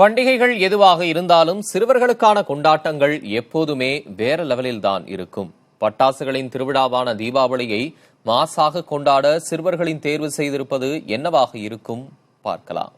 பண்டிகைகள் எதுவாக இருந்தாலும் சிறுவர்களுக்கான கொண்டாட்டங்கள் எப்போதுமே வேற லெவலில் தான் இருக்கும். பட்டாசுகளின் திருவிழாவான தீபாவளியை மாசாக கொண்டாட சிறுவர்களின் தேர்வு செய்திருப்பது என்னவாக இருக்கும் பார்க்கலாம்.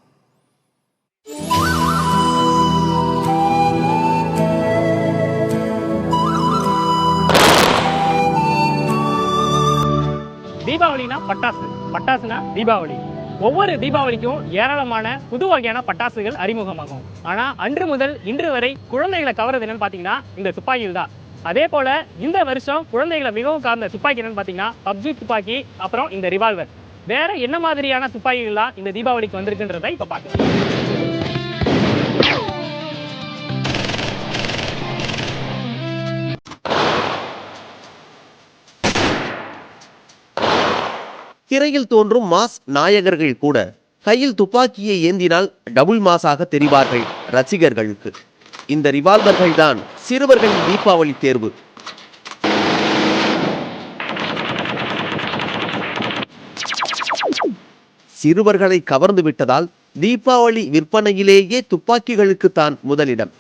தீபாவளினா பட்டாசு, பட்டாசுனா தீபாவளி. ஒவ்வொரு தீபாவளிக்கும் ஏராளமான புது வகையான பட்டாசுகள் அறிமுகமாகும். ஆனா அன்று முதல் இன்று வரை குழந்தைகளை கவர்றது என்னன்னு பாத்தீங்கன்னா இந்த துப்பாக்கிகள் தான். அதே போல இந்த வருஷம் குழந்தைகளை மிகவும் கார்ந்த துப்பாக்கி என்னன்னு பாத்தீங்கன்னா பப்ஜி துப்பாக்கி, அப்புறம் இந்த ரிவால்வர். வேற என்ன மாதிரியான துப்பாக்கிகள்லாம் இந்த தீபாவளிக்கு வந்திருக்குன்றதை இப்ப பார்க்கலாம். திரையில் தோன்றும் மாஸ் நாயகர்கள் கூட கையில் துப்பாக்கியை ஏந்தினால் டபுள் மாஸாக தெரிவார்கள் ரசிகர்களுக்கு. இந்த ரிவால்வர்கள் தான் சிறுவர்களின் தீபாவளி தேர்வு. சிறுவர்களை கவர்ந்து விட்டதால் தீபாவளி விற்பனையிலேயே துப்பாக்கிகளுக்கு தான் முதலிடம்.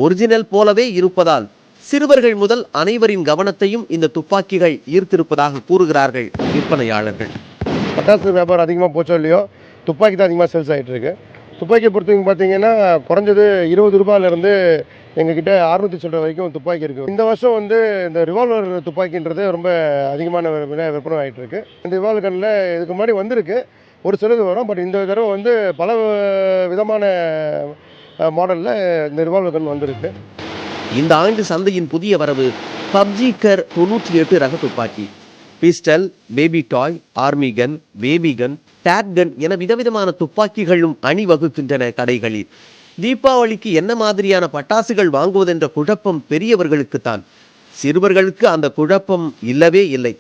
ஒரிஜினல் போலவே இருப்பதால் சிறுவர்கள் முதல் அனைவரின் கவனத்தையும் இந்த துப்பாக்கிகள் ஈர்த்திருப்பதாக கூறுகிறார்கள் விற்பனையாளர்கள். பட்டாசு வியாபாரம் அதிகமாக போச்சோ இல்லையோ, துப்பாக்கி தான் அதிகமாக சேல்ஸ் ஆகிட்டு இருக்கு. துப்பாக்கியை பொறுத்தவரைக்கும் பார்த்தீங்கன்னா குறைஞ்சது 20 ரூபாயிலேருந்து எங்ககிட்ட 600 சொல்கிற வரைக்கும் துப்பாக்கி இருக்குது. இந்த வருஷம் இந்த ரிவால்வர் துப்பாக்கின்றது ரொம்ப அதிகமான விற்பனை ஆகிட்டு இருக்கு. இந்த ரிவால்வர் கன்னில் இதுக்கு முன்னாடி வந்திருக்கு, ஒரு சிலது வரும். பட் இந்த தடவை பல விதமான மாடலில் இந்த ரிவால்வர் கன் வந்திருக்கு. இந்த ஆண்டு சந்தையின் புதிய வரவு பப்ஜி கர் 98 ரக துப்பாக்கி. பிஸ்டல், பேபி டாய், ஆர்மி கன், பேபி கன், டேட் கன் என விதவிதமான துப்பாக்கிகளும் அணிவகுக்கின்றன கடைகளில். தீபாவளிக்கு என்ன மாதிரியான பட்டாசுகள் வாங்குவதென்ற குழப்பம் பெரியவர்களுக்குத்தான். சிறுவர்களுக்கு அந்த குழப்பம் இல்லவே இல்லை.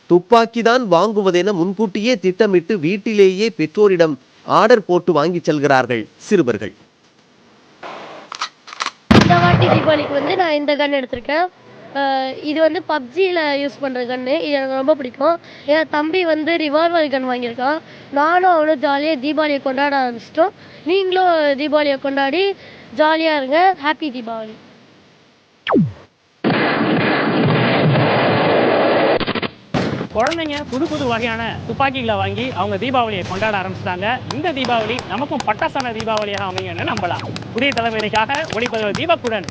துப்பாக்கி தான் வாங்குவதென முன்கூட்டியே திட்டமிட்டு வீட்டிலேயே பெற்றோரிடம் ஆர்டர் போட்டு வாங்கி செல்கிறார்கள் சிறுவர்கள். இந்த வாட்டி தீபாவளிக்கு நான் இந்த கன் எடுத்திருக்கேன். இது பப்ஜியில் யூஸ் பண்ணுற கன்று. இது எனக்கு ரொம்ப பிடிக்கும். என் தம்பி ரிவால்வர் கன் வாங்கியிருக்கான். நானும் அவனும் ஜாலியாக தீபாவளியை கொண்டாட ஆரம்பிச்சிட்டோம். நீங்களும் தீபாவளியை கொண்டாடி ஜாலியாக இருங்க. ஹாப்பி தீபாவளி. குழந்தைங்க புது புது வகையான துப்பாக்கிகளை வாங்கி அவங்க தீபாவளியை கொண்டாட ஆரம்பிச்சிட்டாங்க. இந்த தீபாவளி நமக்கும் பட்டாசான தீபாவளியாக அமையும்னு நம்பலாம். புதிய தலைமுறைக்காக ஒளிப்பதிவு தீபக்குடன்